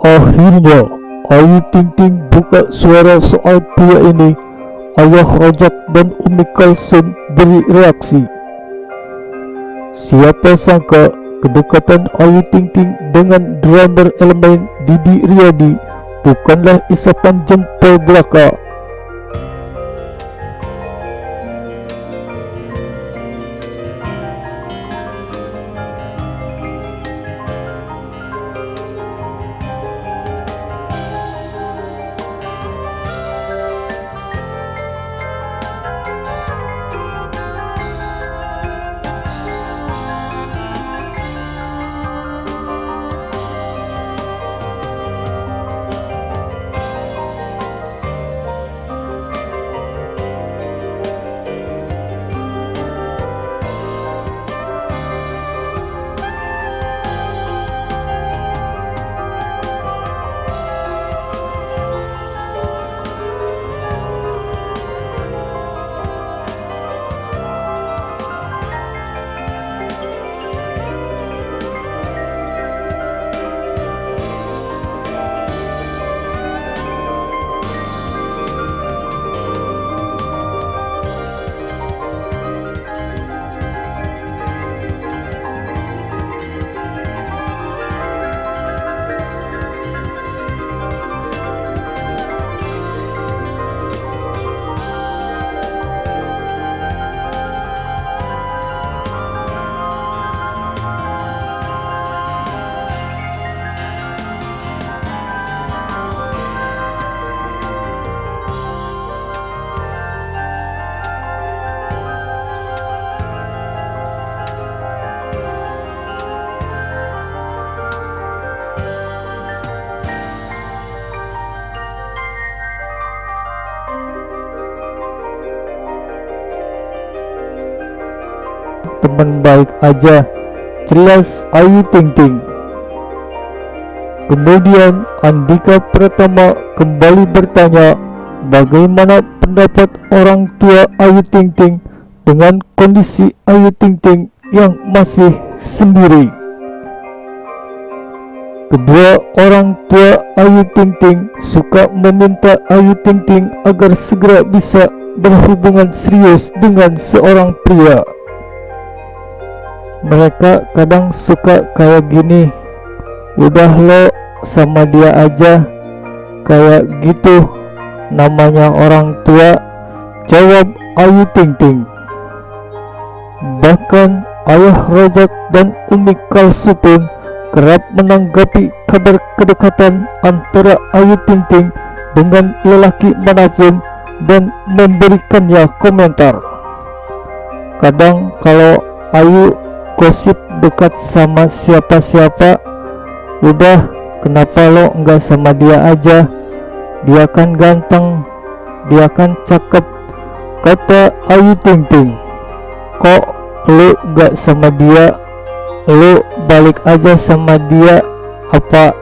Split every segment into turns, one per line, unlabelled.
Akhirnya, Ayu Ting Ting buka suara soal pria ini. Ayah Rozak dan Umi Kalsum Beri reaksi. Siapa sangka kedekatan Ayu Ting Ting dengan drummer elemen Didi Riyadi bukanlah isapan jempol belaka. Teman baik aja, jelas Ayu Ting Ting. Kemudian Andika Pratama kembali bertanya bagaimana pendapat orang tua Ayu Ting Ting dengan kondisi Ayu Ting Ting yang masih sendiri. Kedua orang tua Ayu Ting Ting suka meminta Ayu Ting Ting agar segera bisa berhubungan serius dengan seorang pria. Mereka kadang suka kayak gini, udah lo sama dia aja, kayak gitu namanya orang tua, jawab Ayu Ting Ting. Bahkan Ayah Rozak dan Umi Kalsum pun kerap menanggapi kabar kedekatan antara Ayu Ting Ting dengan lelaki manapun dan memberikannya komentar. Kadang kalau Ayu gosip dekat sama siapa-siapa, udah kenapa lo enggak sama dia aja, dia kan ganteng, dia kan cakep, kata Ayu Ting Ting. Kok lo enggak sama dia, lo balik aja sama dia, apa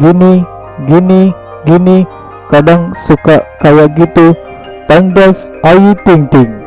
gini, kadang suka kayak gitu, tandas Ayu Ting Ting.